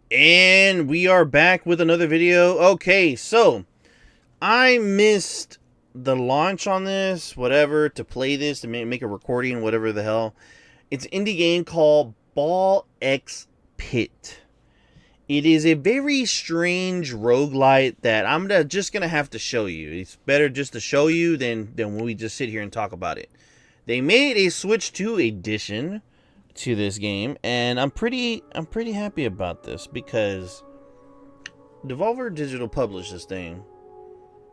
And we are back with another video. Okay, so I missed the launch on this, whatever, to play this, to make a recording, whatever the hell. It's an indie game called Baaall's Pit. It is a very strange roguelite that just gonna have to show you. It's better just to show you than when we just sit here and talk about it. They made a Switch 2 edition to this game, and I'm pretty happy about this because Devolver Digital published this thing.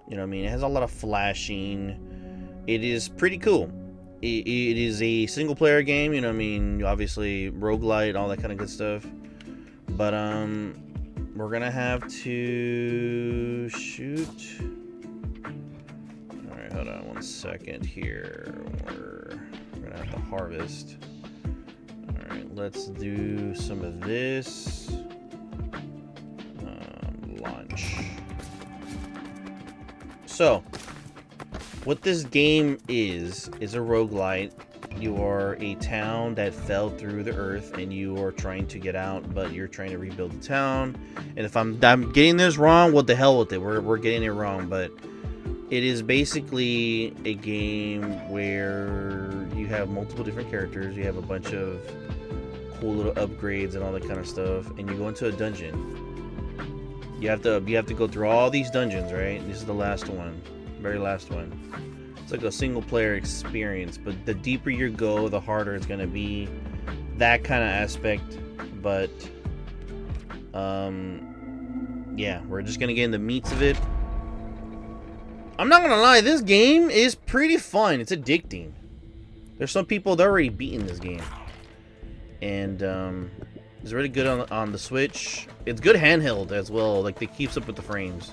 You know what I mean? It has a lot of flashing. It is pretty cool. It is a single player game, you know what I mean? Obviously roguelite, all that kind of good stuff. But we're gonna have to shoot. Alright, hold on 1 second here. We're gonna have to harvest. Alright, let's do some of this. Launch. So, what this game is a roguelite. You are a town that fell through the earth and you are trying to get out, but you're trying to rebuild the town. And if I'm getting this wrong, what the hell with it? We're getting it wrong, but it is basically a game where you have multiple different characters. You have a bunch of cool little upgrades and all that kind of stuff, and you go into a dungeon. You have to go through all these dungeons, right? This is the last one, very last one. It's like a single player experience, but the deeper you go, the harder it's gonna be. That kind of aspect, but yeah, we're just gonna get in the meats of it. I'm not gonna lie, this game is pretty fun. It's addicting. There's some people that are already beaten this game, and it's really good on the Switch. It's good handheld as well. Like, it keeps up with the frames.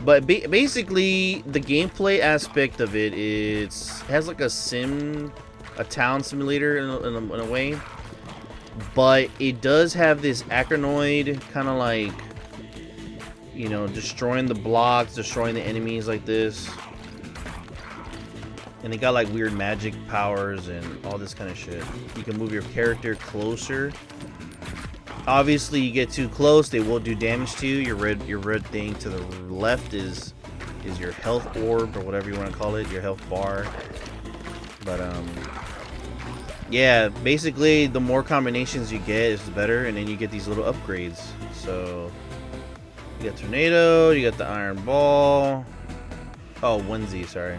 But basically, the gameplay aspect of it has like a town simulator in a way. But it does have this Acronoid kind of like, you know, destroying the blocks, destroying the enemies like this. And they got like weird magic powers and all this kind of shit. You can move your character closer. Obviously, you get too close, they will do damage to you. Your red thing to the left is your health orb, or whatever you want to call it, your health bar. But yeah, basically the more combinations you get is better, and then you get these little upgrades. So you got tornado, you got the iron ball. Oh, onesie, sorry.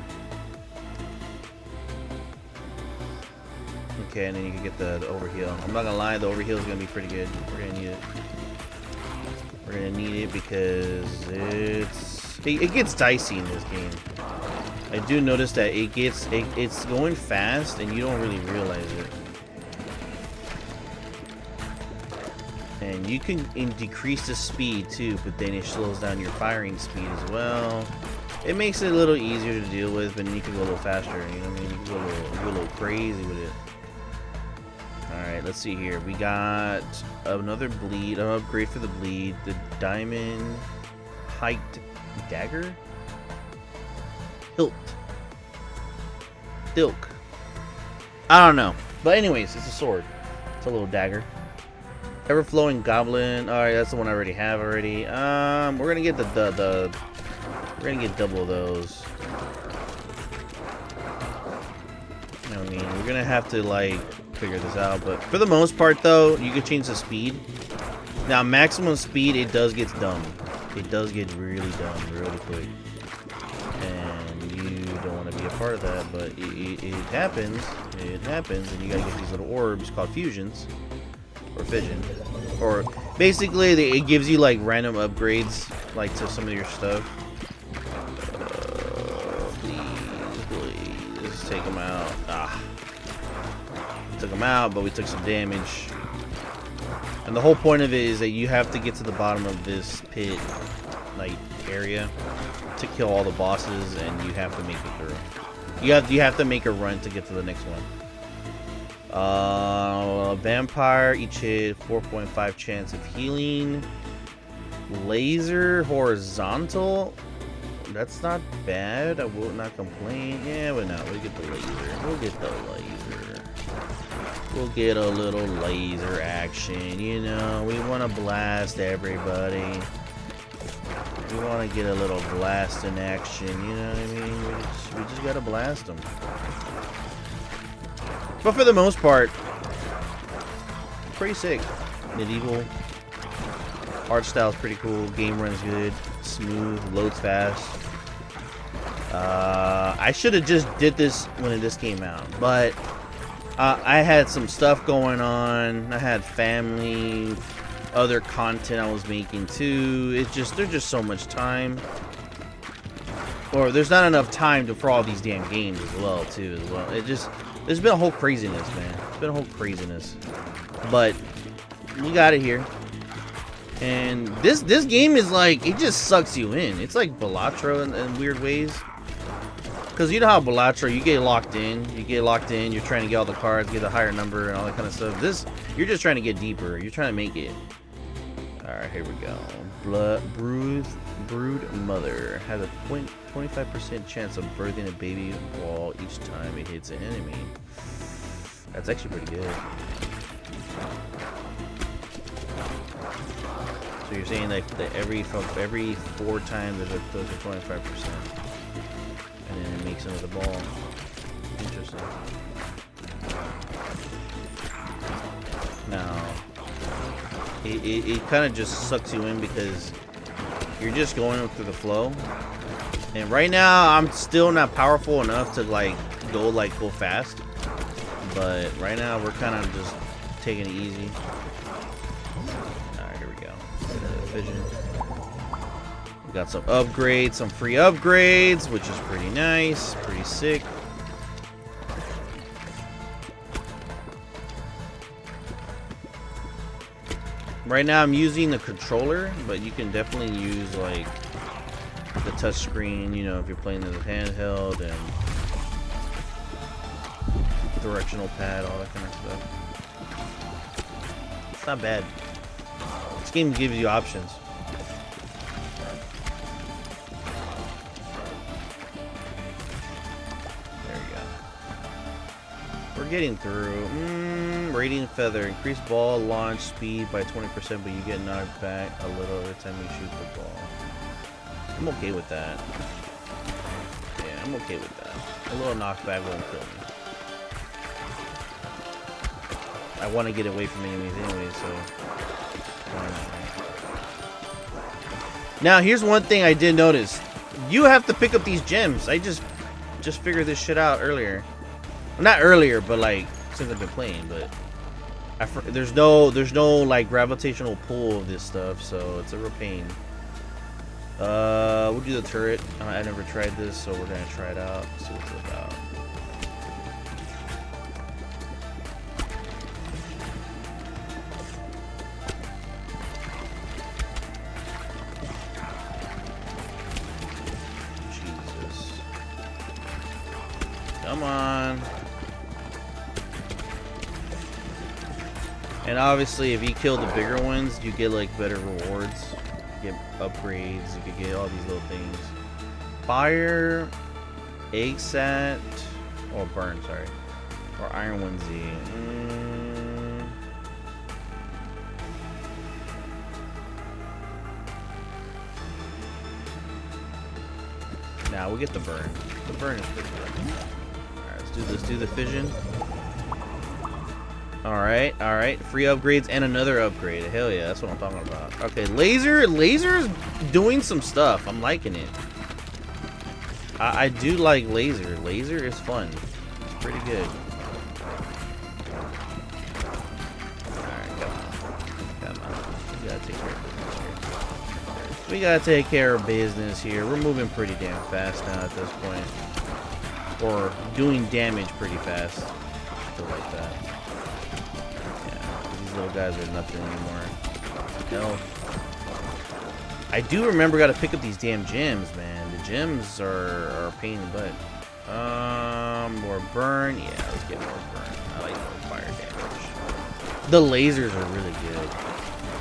Okay, and then you can get the overheal. I'm not gonna lie, the overheal is gonna be pretty good. We're gonna need it. We're gonna need it because it gets dicey in this game. I do notice that it's going fast and you don't really realize it. And you can decrease the speed too, but then it slows down your firing speed as well. It makes it a little easier to deal with, but then you can go a little faster. You know what I mean? You can go a little crazy with it. Alright, let's see here. We got another bleed, an upgrade for the bleed. The diamond hiked dagger? Hilt. Dilk. I don't know. But anyways, it's a sword. It's a little dagger. Ever-flowing goblin. Alright, that's the one I already have already. We're gonna get we're gonna get double of those. You know what I mean? We're gonna have to like figure this out, but for the most part though, you can change the speed. Now maximum speed, it does get dumb. It does get really dumb really quick, and you don't want to be a part of that, but it happens. It happens, and you gotta get these little orbs called fusions or fission, or basically it gives you like random upgrades like to some of your stuff. Please just take them out. Took them out, but we took some damage. And the whole point of it is that you have to get to the bottom of this pit like area to kill all the bosses, and you have to make it through. You have to make a run to get to the next one. Vampire, each hit 4.5 chance of healing. Laser horizontal. That's not bad. I will not complain. Yeah, but no, we'll get the laser. We'll get the laser. We'll get a little laser action, you know. We want to blast everybody. We want to get a little blasting action, you know what I mean? We just gotta blast them. But for the most part, pretty sick. Medieval. Art style's pretty cool. Game runs good. Smooth. Loads fast. I should have just did this when this came out, but I had some stuff going on. I had family, other content I was making too. There's just so much time, or there's not enough time for all these damn games as well too. There's been a whole craziness, man. It's been a whole craziness, but we got it here. And this game is like, it just sucks you in. It's like Baaall's in weird ways. Because you know how Baaall's, you get locked in. You're trying to get all the cards, get a higher number, and all that kind of stuff. This, you're just trying to get deeper. You're trying to make it. Alright, here we go. Brood Mother has a 25% chance of birthing a baby wall each time it hits an enemy. That's actually pretty good. So you're saying like that every 4 times there's a 25%. And then it makes another ball. Interesting. Now, it kind of just sucks you in because you're just going through the flow. And right now, I'm still not powerful enough to like go fast. But right now, we're kind of just taking it easy. All right, here we go. Vision. Got some upgrades, some free upgrades, which is pretty nice, pretty sick. Right now I'm using the controller, but you can definitely use like the touch screen, you know, if you're playing the handheld, and directional pad, all that kind of stuff. It's not bad. This game gives you options. We're getting through. Radiant Feather. Increase ball launch speed by 20%, but you get knocked back a little every time you shoot the ball. I'm okay with that. Yeah, I'm okay with that. A little knockback won't kill me. I want to get away from enemies anyway, so why not? Now, here's one thing I did notice. You have to pick up these gems. I just figured this shit out earlier. Not earlier, but like since I've been playing. But there's no like gravitational pull of this stuff, so it's a real pain. We'll do the turret. I never tried this, so we're gonna try it out. See what it's about. Jesus! Come on! And obviously, if you kill the bigger ones, you get like better rewards. You get upgrades. You could get all these little things. Fire, egg sat, or burn. Sorry, or iron 1Z. Nah, we'll get the burn. The burn is pretty good. All right, let's do the fission. Alright. Free upgrades and another upgrade. Hell yeah, that's what I'm talking about. Okay, laser's doing some stuff. I'm liking it. I do like laser. Laser is fun. It's pretty good. Alright, come on. We gotta take care of business here. We're moving pretty damn fast now at this point. Or doing damage pretty fast. Stuff like that. Little guys are nothing anymore. Hell. I do remember gotta pick up these damn gems, man. The gems are a pain in the butt. More burn. Yeah, let's get more burn. I like more fire damage. The lasers are really good.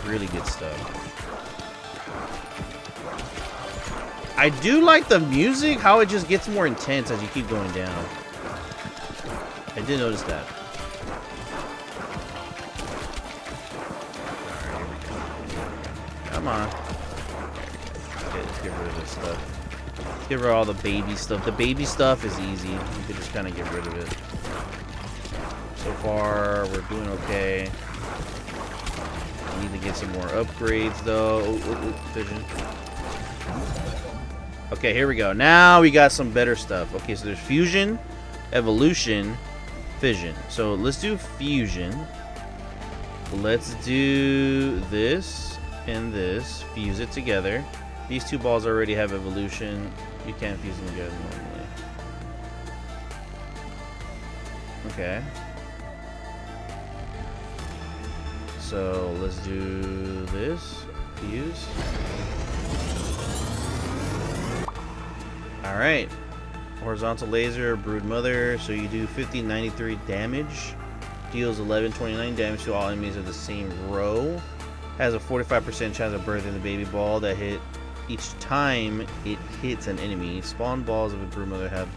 Really good stuff. I do like the music, how it just gets more intense as you keep going down. I did notice that. Come on. Okay, let's get rid of this stuff. Let's get rid of all the baby stuff. The baby stuff is easy. You can just kind of get rid of it. So far, we're doing okay. We need to get some more upgrades, though. Vision. Okay, here we go. Now we got some better stuff. Okay, so there's fusion, evolution, fission. So let's do fusion. Let's do this and this. Fuse it together. These two balls already have evolution. You can't fuse them together normally. Okay. So let's do this. Fuse. Alright. Horizontal laser, brood mother. So you do 5093 damage. Deals 1129 damage to all enemies of the same row. Has a 45% chance of birthing the baby ball that hit each time it hits an enemy. Spawn balls of a brood mother have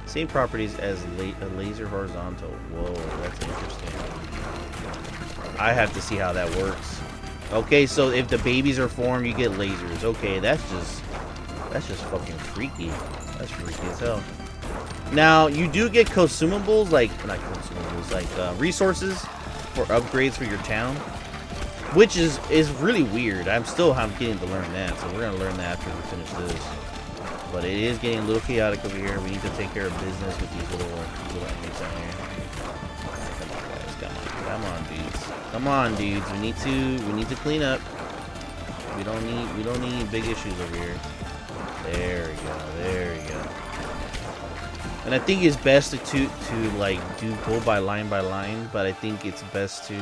same properties as a laser horizontal. Whoa, that's interesting. I have to see how that works. Okay, so if the babies are formed, you get lasers. Okay, that's just fucking freaky. That's freaky as hell. Now, you do get consumables, like, not consumables, like resources for upgrades for your town, which is really weird. I'm still getting to learn that, so we're going to learn that after we finish this. But it is getting a little chaotic over here. We need to take care of business with these little enemies down here. Come on, guys, come on, dudes. Come on, dudes. We need to clean up. We don't need big issues over here. There we go. There we go. And I think it's best to like go by line, but I think it's best to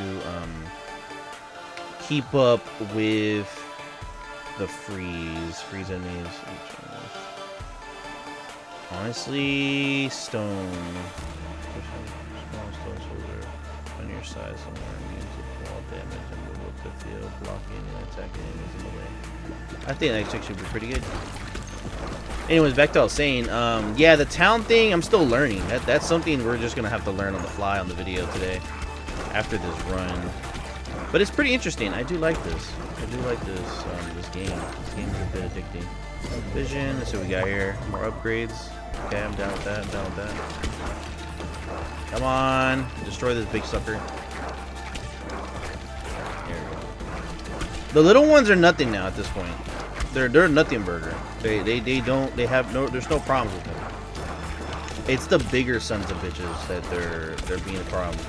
keep up with the freeze enemies. Honestly, stone soldier on your side somewhere immune to fall damage and move up the field, blocking and attacking enemies in the way. I think that actually should be pretty good. Anyways, back to what I was saying. Yeah, the town thing, I'm still learning. That's something we're just gonna have to learn on the fly on the video today, after this run. But it's pretty interesting. I do like this. I do like this this game. This game is a bit addicting. Vision. Let's see what we got here. More upgrades. Okay, I'm down with that. I'm down with that. Come on, destroy this big sucker. There we go. The little ones are nothing now at this point. They're nothing burger. There's no problems with them. It's the bigger sons of bitches that they're being a problem.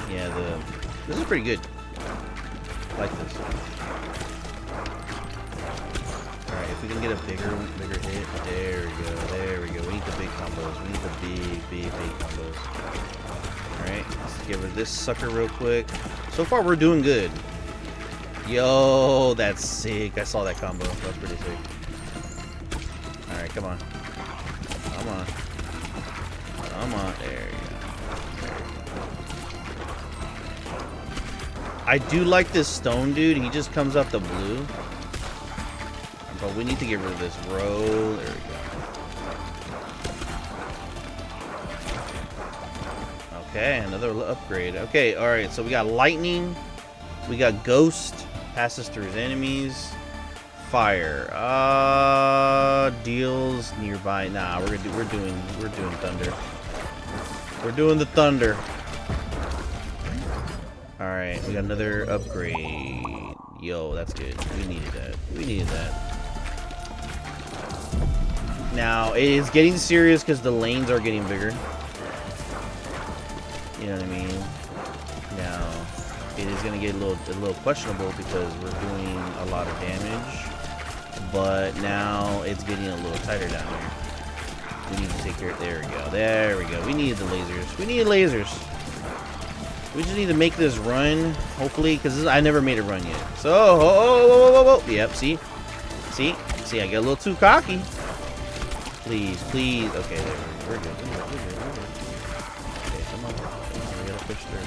Yeah, this is pretty good. I like this. Alright, if we can get a bigger hit. There we go. There we go. We need the big combos. We need the big combos. Alright, let's give it this sucker real quick. So far we're doing good. Yo, that's sick. I saw that combo. That was pretty sick. Alright, come on. Come on. Come on. There you go. I do like this stone dude. He just comes out the blue. But we need to get rid of this row. There we go. Okay, another upgrade. Okay, alright. So we got lightning. We got ghost. Passes through his enemies. Fire. Deals nearby. Nah, we're doing thunder. We're doing the thunder. Alright, we got another upgrade. Yo, that's good. We needed that. We needed that. Now, it is getting serious because the lanes are getting bigger. You know what I mean? Now, it is going to get a little questionable because we're doing a lot of damage, but now it's getting a little tighter down here. We need to take care of, there we go, there we go. We needed the lasers. We needed lasers. We just need to make this run, hopefully, because I never made a run yet. So, whoa. Yep, see, I get a little too cocky. Please. Okay, there we're good. Okay, come on. We gotta push through.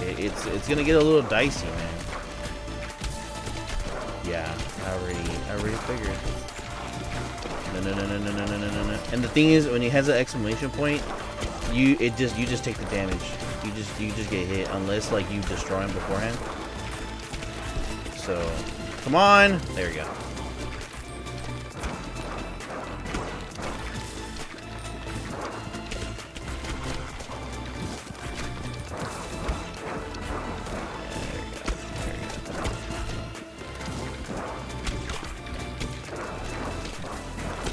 Okay, it's gonna get a little dicey, man. Yeah, I already figured. No. And the thing is, when he has an exclamation point, you just take the damage. You just get hit unless like you destroy him beforehand. So come on, there we go.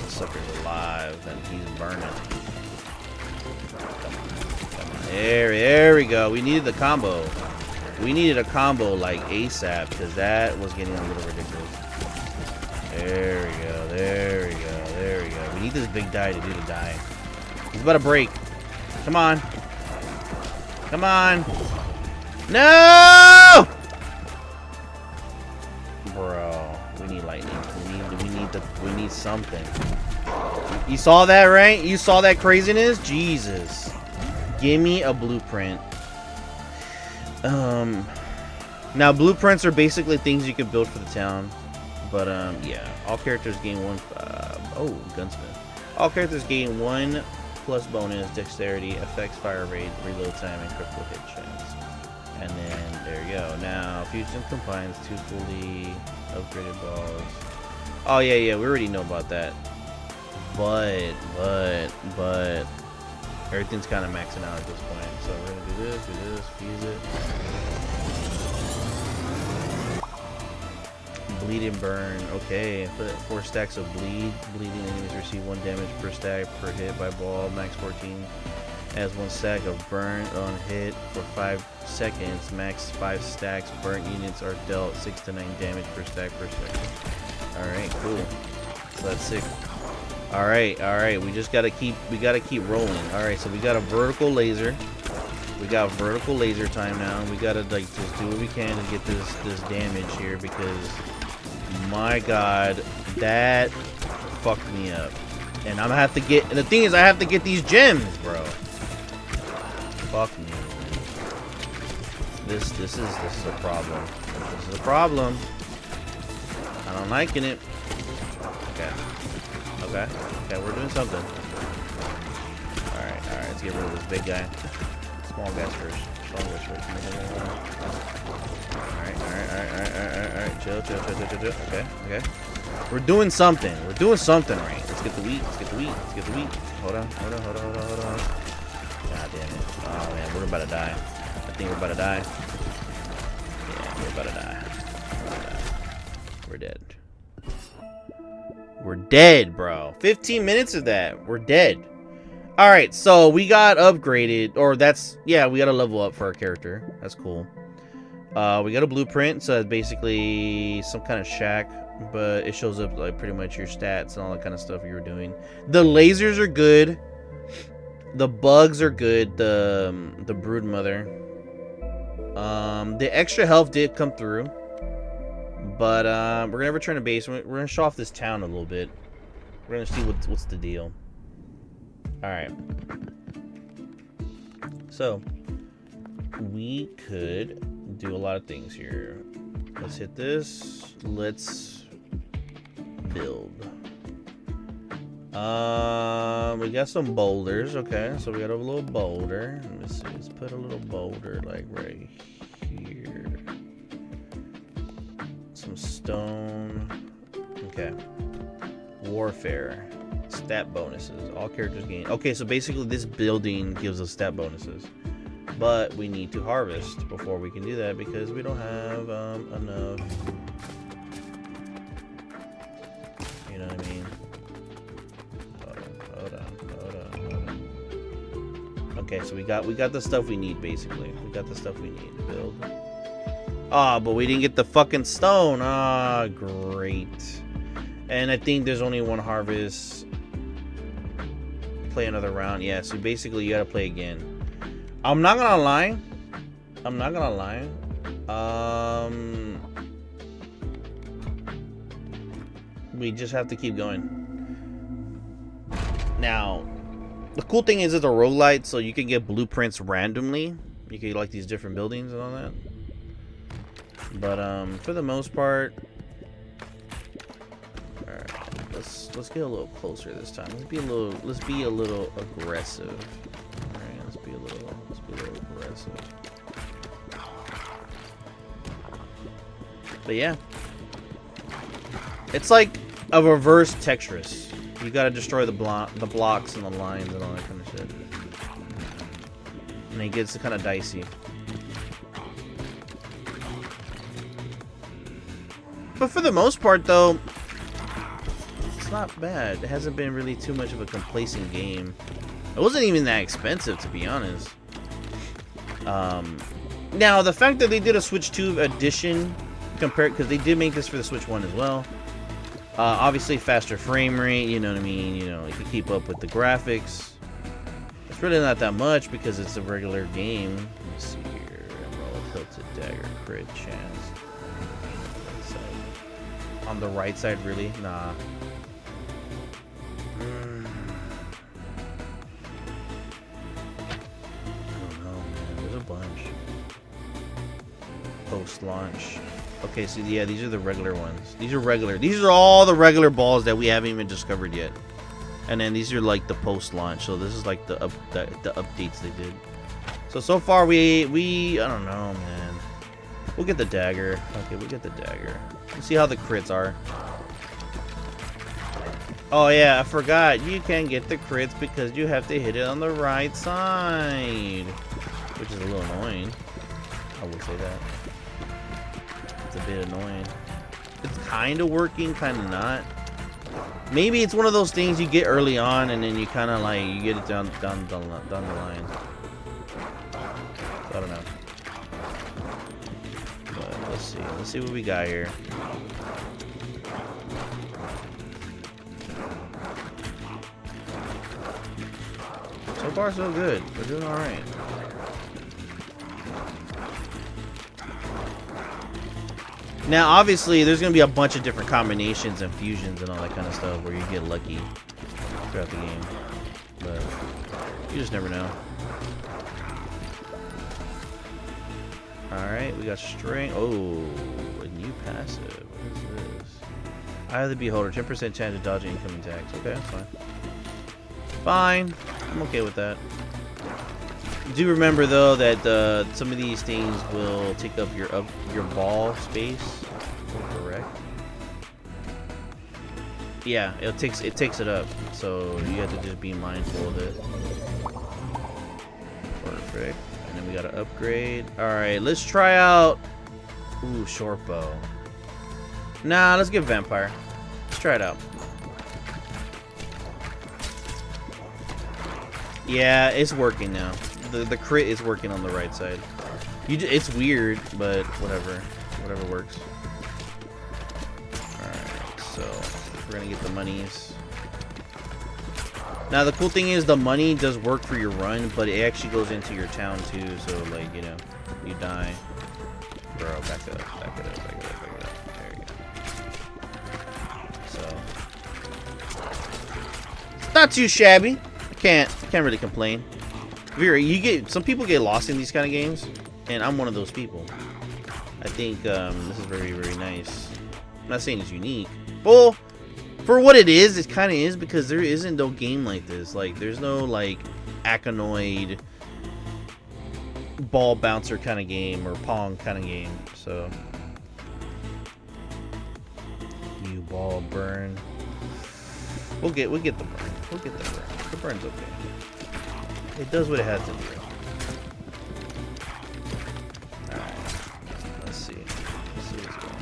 Sucker's alive and he's burning. Come on. There we go. We needed the combo. We needed a combo like ASAP because that was getting a little ridiculous. There we go. There we go. There we go. We need this big die to do the die. He's about to break. Come on. Come on. No! Bro, we need lightning. We need something. You saw that, right? You saw that craziness? Jesus. Give me a blueprint. Now blueprints are basically things you can build for the town. But yeah. All characters gain one oh, gunsmith. All characters gain 1 plus bonus, dexterity, affects fire rate, reload time, and critical hit chance. And then there you go. Now fusion combines 2 fully upgraded balls. Oh yeah, we already know about that. But everything's kind of maxing out at this point. So we're gonna do this, fuse it. Bleed and burn. Okay, put 4 stacks of bleed. Bleeding enemies receive 1 damage per stack per hit by ball. Max 14. Adds 1 stack of burn on hit for 5 seconds. Max 5 stacks. Burnt units are dealt 6 to 9 damage per stack per second. Alright, cool. So that's sick. Alright, we gotta keep rolling. Alright, so we got a vertical laser. We got vertical laser time now. We gotta like just do what we can to get this damage here because my god, that fucked me up. And I'm gonna have to get, and the thing is I have to get these gems, bro. Fuck me. This is a problem. This is a problem. I'm liking it. Okay, we're doing something. Alright, let's get rid of this big guy. Small guys first. Alright. Chill. Okay. We're doing something. We're doing something right. Let's get the wheat. Hold on. God damn it. Oh man, we're about to die. I think we're about to die. Yeah, we're about to die. We're dead. We're dead, bro. 15 minutes of that. We're dead. Alright, so we got upgraded. Or that's... Yeah, we got to level up for our character. That's cool. We got a blueprint. So it's basically some kind of shack. But it shows up like pretty much your stats and all that kind of stuff you were doing. The lasers are good. The bugs are good. The brood mother. The extra health did come through. But we're gonna return to base. We're gonna show off this town a little bit. We're gonna see what's the deal. All right. So we could do a lot of things here. Let's hit this. Let's build. We got some boulders. Okay, so we got a little boulder. Let me see. Let's put a little boulder like right here. Some stone. Okay. Warfare. Stat bonuses. All characters gain. Okay, so basically this building gives us stat bonuses. But we need to harvest before we can do that because we don't have enough. You know what I mean? Hold on. Okay, so we got the stuff we need basically. We got the stuff we need to build. Ah, but we didn't get the fucking stone. Ah, great. And I think there's only one harvest. Play another round. Yeah, so basically you gotta play again. I'm not gonna lie. We just have to keep going. Now, the cool thing is it's a roguelite, so you can get blueprints randomly. You can get like these different buildings and all that. But for the most part, all right, let's get a little closer this time. Let's be a little aggressive. All right. But yeah. It's like a reverse Tetris. You gotta destroy the blocks and the lines and all that kind of shit. And it gets kind of dicey. But for the most part, though, it's not bad. It hasn't been really too much of a complacent game. It wasn't even that expensive, to be honest. Now, the fact that they did a Switch 2 edition, because they did make this for the Switch 1 as well. Obviously, faster frame rate, you know what I mean? You know, you can keep up with the graphics. It's really not that much because it's a regular game. Let me see here. Emerald Hilted Dagger, crit chance. On the right side, really? Nah. I don't know, man. There's a bunch. Post-launch. Okay, so yeah, these are the regular ones. These are regular. These are all the regular balls that we haven't even discovered yet. And then these are like the post-launch. So this is like the updates they did. So far we I don't know, man. We'll get the dagger. Okay, we'll get the dagger. Let's see how the crits are. Oh yeah, I forgot. You can't get the crits because you have to hit it on the right side. Which is a little annoying. I will say that. It's a bit annoying. It's kind of working, kind of not. Maybe it's one of those things you get early on and then you kind of like, you get it down the line. I don't know. But let's see. Let's see what we got here. So far, so good. We're doing all right. Now, obviously, there's going to be a bunch of different combinations and fusions and all that kind of stuff where you get lucky throughout the game. But you just never know. Alright, we got string. Oh, a new passive. What is this? Eye of the Beholder. 10% chance of dodging incoming attacks. Okay, that's fine. Fine. I'm okay with that. Do remember though that some of these things will take up your ball space. Correct. Yeah, it takes it up. So you have to just be mindful of it. Perfect. And then we got to upgrade. All right, let's try out. Ooh, short bow. Nah, let's get vampire. Let's try it out. Yeah, it's working now. The crit is working on the right side. It's weird, but whatever works. Alright, so we're gonna get the monies. Now the cool thing is the money does work for your run, but it actually goes into your town too, so like, you know, you die. Bro, back it up, back it up, back it up, back it up. There you go. So not too shabby. Can't really complain. Vera, some people get lost in these kind of games, and I'm one of those people. I think this is very, very nice. I'm not saying it's unique. Well, for what it kind of is, because there isn't no game like this. Like, there's no like Akanoid ball bouncer kind of game or Pong kind of game. So you ball burn. We'll get the burn. We'll get the burn. The burn's okay. It does what it has to do. Alright. Let's see. Let's see what's going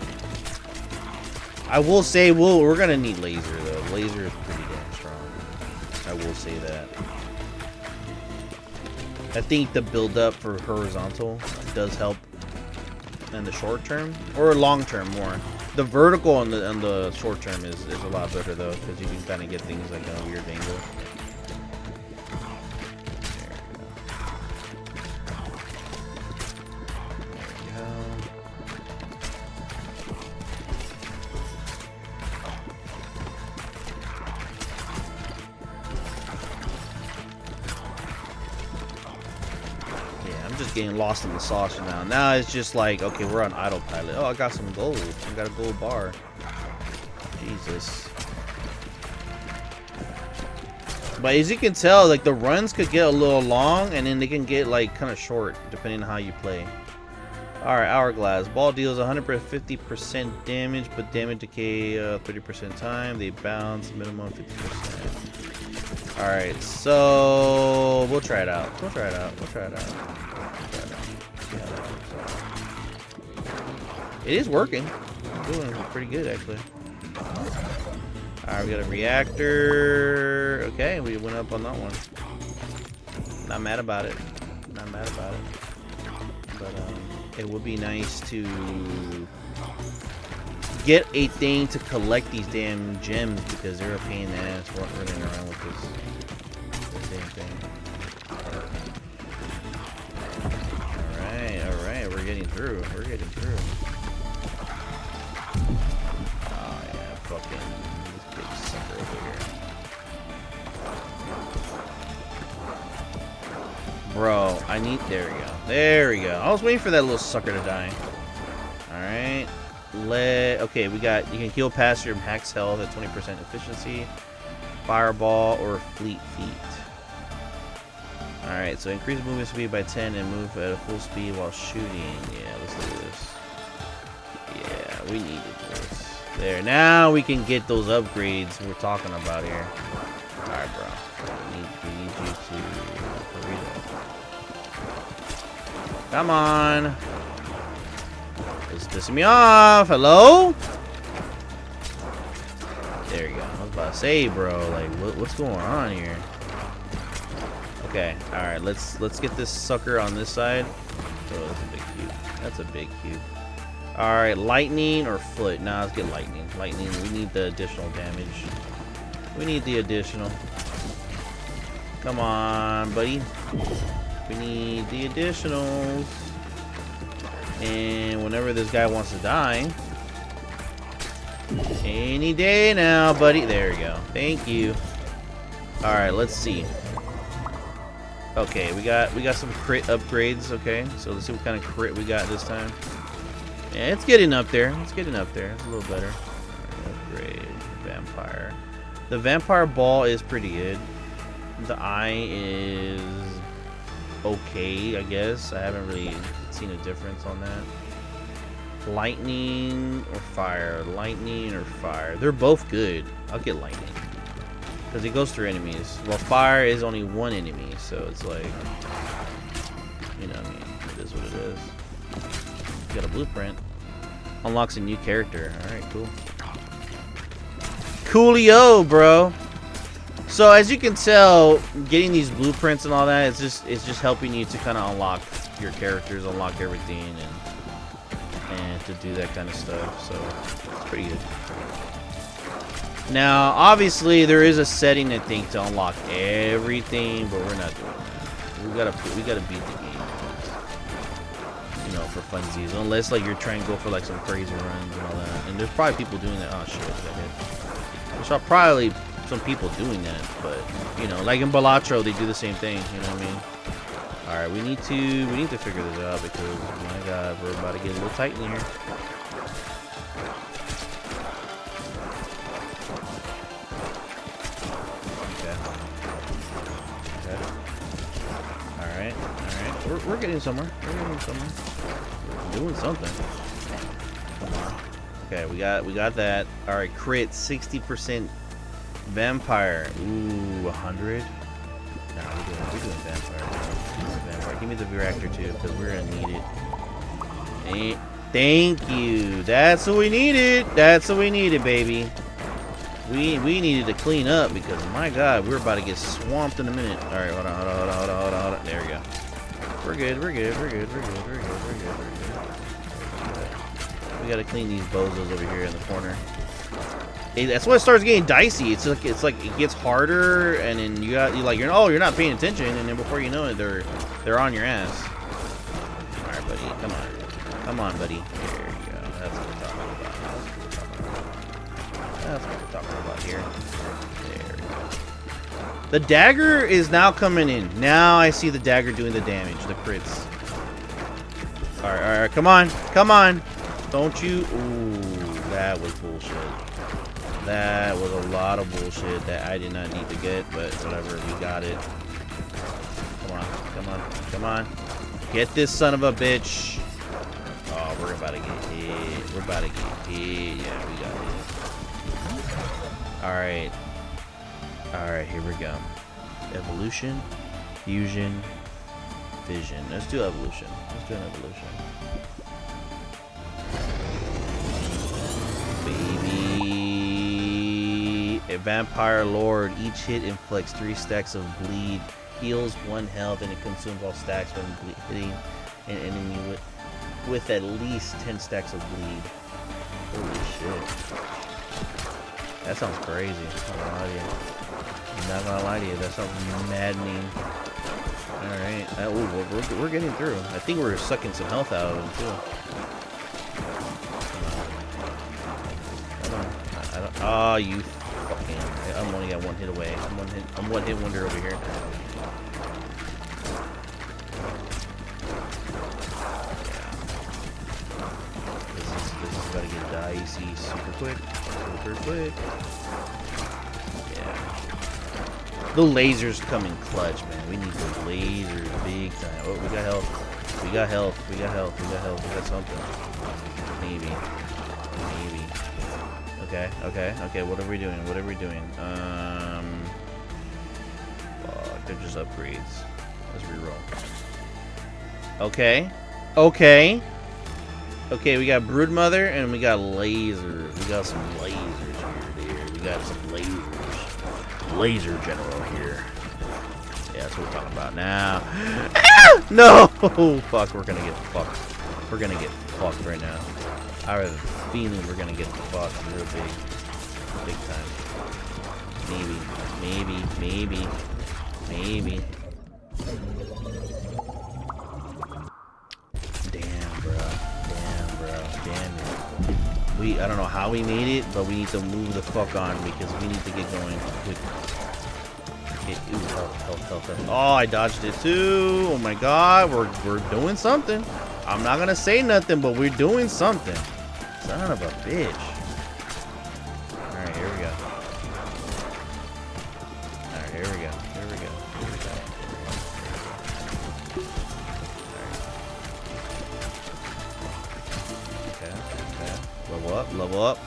on. I will say we're gonna need laser though. Laser is pretty damn strong. I will say that. I think the build up for horizontal does help in the short term. Or long term more. The vertical on the short term is a lot better though, because you can kind of get things like a weird angle. Getting lost in the sauce now. Now it's just like, okay, we're on autopilot. Oh, I got some gold. I got a gold bar. Jesus. But as you can tell, like the runs could get a little long, and then they can get like kind of short depending on how you play. Alright, Hourglass. Ball deals 150% damage, but damage decay 30% time. They bounce minimum 50%. Alright, so we'll try it out. We'll try it out. We'll try it out. It is working. It's doing pretty good, actually. Alright, we got a reactor. Okay, we went up on that one. Not mad about it. Not mad about it. But, it would be nice to get a thing to collect these damn gems because they're a pain in the ass running around with this damn thing. Alright, we're getting through. We're getting through. Oh yeah, fucking this big sucker over here. Bro, I need, there we go. There we go. I was waiting for that little sucker to die. Alright. Okay, we got, you can heal past your max health at 20% efficiency. Fireball or fleet feet. Alright, so increase movement speed by 10 and move at a full speed while shooting. Yeah, let's do this. Yeah, we needed this. There, now we can get those upgrades we're talking about here. Alright, bro. We need you to... Come on. It's pissing me off. Hello? There you go. I was about to say, bro, like, what's going on here? Okay. All right. Let's get this sucker on this side. Oh, that's a big cube. That's a big cube. All right. Lightning or foot? Nah, let's get lightning. Lightning. We need the additional damage. We need the additional. Come on, buddy. We need the additionals. And whenever this guy wants to die, any day now, buddy. There we go. Thank you. All right, let's see. Okay, we got some crit upgrades. Okay, so let's see what kind of crit we got this time. Yeah, it's getting up there. It's getting up there. It's a little better. Upgrade vampire. The vampire ball is pretty good. The eye is okay, I guess. I haven't really seen a difference on that. Lightning or fire? Lightning or fire? They're both good. I'll get lightning because it goes through enemies. Well, fire is only one enemy, so it's like, you know what I mean? It is what it is. Got a blueprint. Unlocks a new character. Alright, cool. Coolio, bro. So as you can tell, getting these blueprints and all that, it's just helping you to kind of unlock your characters, unlock everything, and to do that kind of stuff. So it's pretty good. Now, obviously, there is a setting I think to unlock everything, but we're not doing that. We gotta beat the game, you know, for funsies. Unless like you're trying to go for like some crazy runs and all that. And there's probably people doing that. Oh shit, there's probably some people doing that, but you know, like in Baaaalls, they do the same thing. You know what I mean? All right, we need to figure this out because my God, we're about to get a little tight in here. Okay. All right. We're getting somewhere. We're getting somewhere. We're doing something. Come on. Okay, we got that. All right, crit 60%. Vampire. Ooh, 100. Nah, we're doing vampire. Give me the reactor too, because we're gonna need it. Thank you. That's what we needed. That's what we needed, baby. We needed to clean up because my God, we're about to get swamped in a minute. All right, hold on. There we go. We're good. We gotta clean these bozos over here in the corner. That's when it starts getting dicey. It's like it gets harder, and then you're not paying attention, and then before you know it, they're on your ass. All right, buddy, come on, buddy. There you go. That's what we're talking about here. There we go. The dagger is now coming in. Now I see the dagger doing the damage, the crits. All right, come on. Don't you? Ooh, that was bullshit. That was a lot of bullshit that I did not need to get, but whatever, we got it. Come on. Get this son of a bitch. we're about to get hit. We're about to get hit. Yeah, we got hit. Alright. Alright, here we go. Evolution, fusion, vision. Let's do evolution. Let's do an evolution. Baby. A vampire lord. Each hit inflicts 3 stacks of bleed. Heals 1 health and it consumes all stacks when hitting an enemy with at least 10 stacks of bleed. Holy shit. That sounds crazy. I'm not gonna lie to you. That sounds maddening. Alright. We're getting through. I think we're sucking some health out of him too. I don't. Oh, you fucking. I'm only got 1 hit away. I'm one hit wonder over here. This is about to get dicey super quick. Super quick. Yeah. The lasers come in clutch, man. We need the lasers big time. Oh, we got health. We got health. We got health. We got health. We got something. Maybe. Maybe. Okay. Okay. Okay. What are we doing? What are we doing? Fuck. They're just upgrades. Let's reroll. Okay. Okay. Okay, we got Broodmother and we got lasers. We got some lasers here, dude. We got some lasers. Laser general here. Yeah, that's what we're talking about now. Ah! No! Fuck, we're gonna get fucked. We're gonna get fucked right now. I have a feeling we're gonna get fucked real big. Big time. Maybe. Maybe. Maybe. Maybe. Damn, bro. Damn, bro. Damn it. I don't know how we made it, but we need to move the fuck on because we need to get going quick. Okay, ooh, health. Oh, I dodged it too. Oh my god, we're doing something. I'm not gonna say nothing, but we're doing something. Son of a bitch. Alright, here we go. Alright, here we go. Here we go. Here we go. Level up.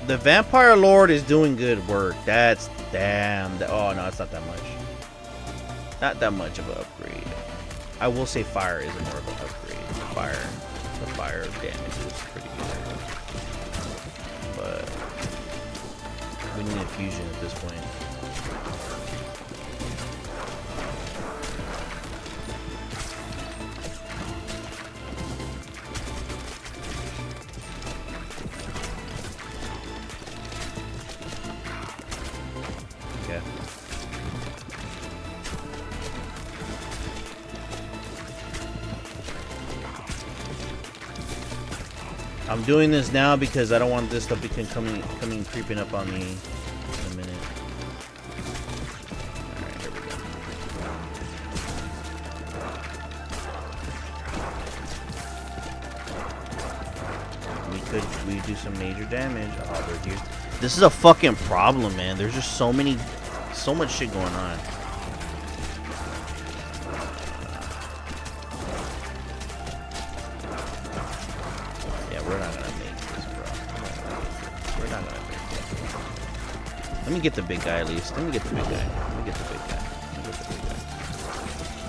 The Vampire Lord is doing good work. That's damn. Oh no, it's not that much. Not that much of an upgrade. I will say fire is more of an upgrade. The fire damage is pretty good. But we need a fusion at this point. I'm doing this now because I don't want this stuff to be coming creeping up on me in a minute. Alright, here we go. We do some major damage. Oh, they're here. This is a fucking problem, man. There's just so much shit going on. We're not gonna make this, bro. We're not gonna make it. Let me get the big guy at least. Let me get the big guy.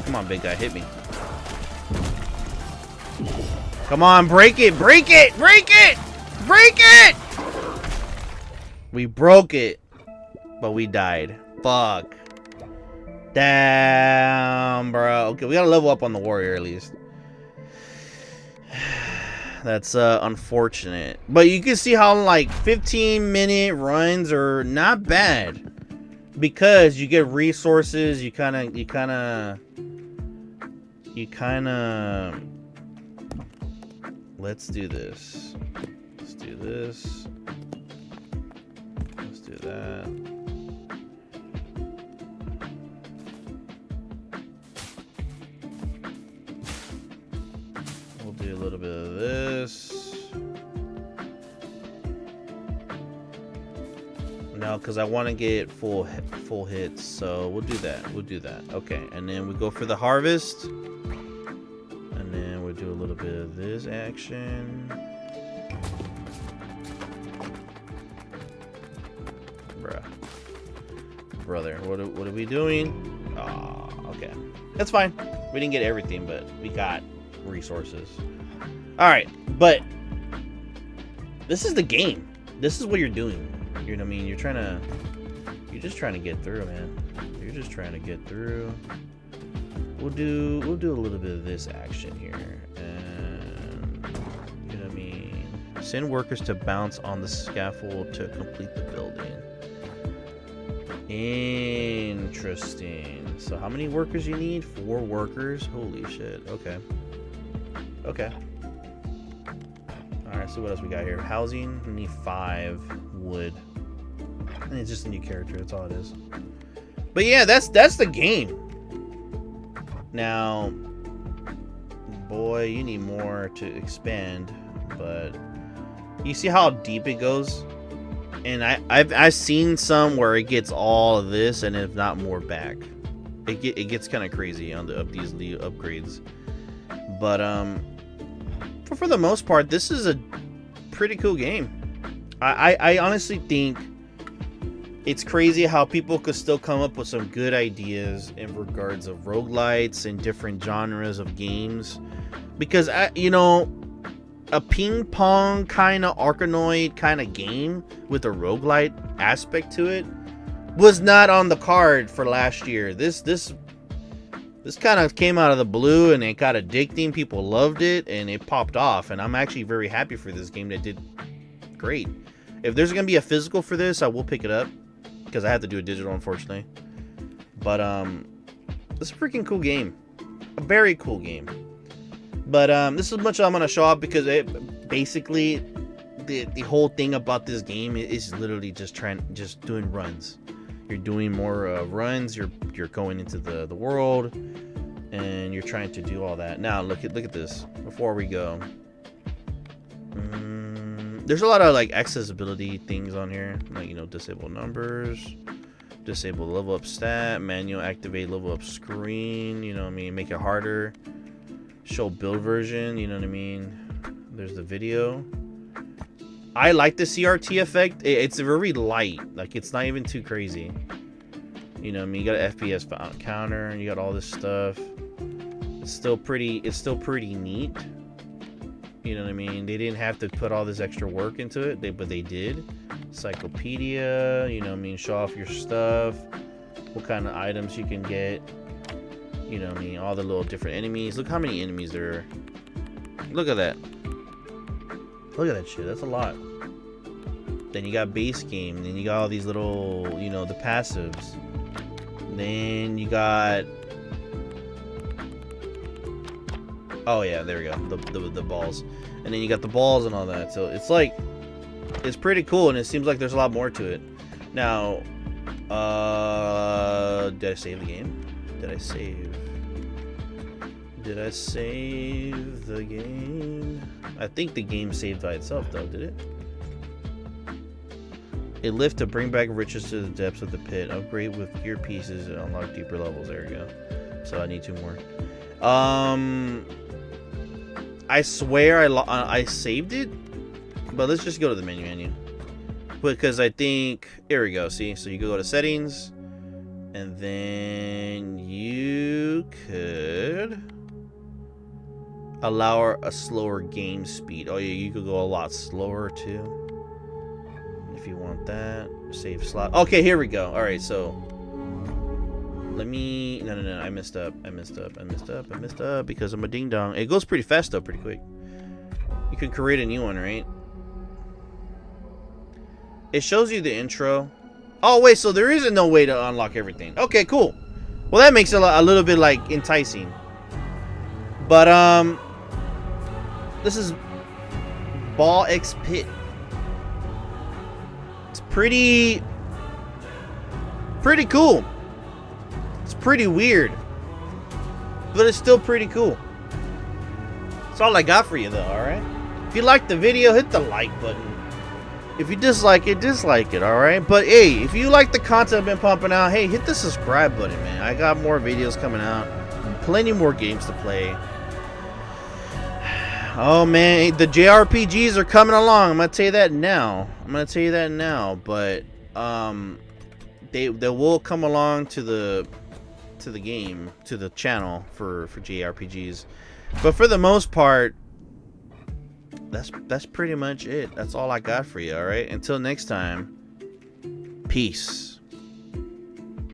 Come on, big guy, hit me. Come on, break it! Break it! Break it! Break it! We broke it, but we died. Fuck. Damn, bro. Okay, we gotta level up on the warrior at least. That's unfortunate, but you can see how like 15-minute runs are not bad because you get resources. You kind of let's do this. Let's do this. Let's do that. Do a little bit of this. No, because I want to get full hits, so we'll do that. Okay, and then we go for the harvest, and then we're do a little bit of this action. Bruh. Brother, what are we doing? Oh, okay. That's fine. We didn't get everything, but we got resources. Alright, but this is the game. This is what you're doing. You know what I mean? You're just trying to get through, man. You're just trying to get through. We'll do a little bit of this action here. And you know what I mean? Send workers to bounce on the scaffold to complete the building. Interesting. So how many workers you need? 4 workers. Holy shit. Okay. Okay. Alright, so what else we got here? Housing. We need 5 wood. And it's just a new character, that's all it is. But yeah, that's the game. Now, boy, you need more to expand, but you see how deep it goes? And I've seen some where it gets all of this and if not more back. It gets kind of crazy on these upgrades. But for the most part, this is a pretty cool game. I honestly think it's crazy how people could still come up with some good ideas in regards of roguelites and different genres of games. Because, you know, a ping pong kind of Arkanoid kind of game with a roguelite aspect to it was not on the card for last year. This kind of came out of the blue and it got addicting. People loved it and it popped off. And I'm actually very happy for this game that did great. If there's going to be a physical for this, I will pick it up. Because I had to do a digital, unfortunately. But, it's a freaking cool game. A very cool game. But, this is much I'm going to show off because basically, the whole thing about this game is literally just doing runs. You're doing more runs. You're going into the world. And you're trying to do all that. Now, look at this. Before we go. There's a lot of like accessibility things on here, like, you know, disable numbers, disable level up stat, manual activate level up screen, you know what I mean, make it harder, show build version, you know what I mean. There's the video. I like the CRT effect. It's very light, like it's not even too crazy, you know what I mean. You got an FPS counter and you got all this stuff. It's still pretty neat. You know what I mean? They didn't have to put all this extra work into it, but they did. Encyclopedia, you know what I mean? Show off your stuff. What kind of items you can get. You know what I mean? All the little different enemies. Look how many enemies there are. Look at that. Look at that shit. That's a lot. Then you got base game. Then you got all these little, you know, the passives. Then you got... Oh yeah, there we go. The balls. And then you got the balls and all that. So it's like, it's pretty cool, and it seems like there's a lot more to it. Now, did I save the game? Did I save the game? I think the game saved by itself though, did it? A lift to bring back riches to the depths of the pit. Upgrade with gear pieces and unlock deeper levels. There we go. So I need 2 more. I swear I saved it, but let's just go to the menu. Because I think, here we go, see? So you go to settings, and then you could allow a slower game speed. Oh yeah, you could go a lot slower too. If you want that, save slot. Okay, here we go. All right, so let me, no, I messed up because I'm a ding dong. It goes pretty fast though, pretty quick. You can create a new one, right? It shows you the intro. Oh wait, so there isn't no way to unlock everything. Okay, cool. Well, that makes it a little bit like enticing. But this is Baaaalls Pit. It's pretty cool. It's pretty weird, but it's still pretty cool. That's all I got for you though, alright? If you liked the video, hit the like button. If you dislike it, alright? But hey, if you like the content I've been pumping out, hey, hit the subscribe button, man. I got more videos coming out. Plenty more games to play. Oh man, the JRPGs are coming along. I'm gonna tell you that now. But they will come along to the game, to the channel for JRPGs. But for the most part, that's pretty much it. That's all I got for you. All right. Until next time. Peace.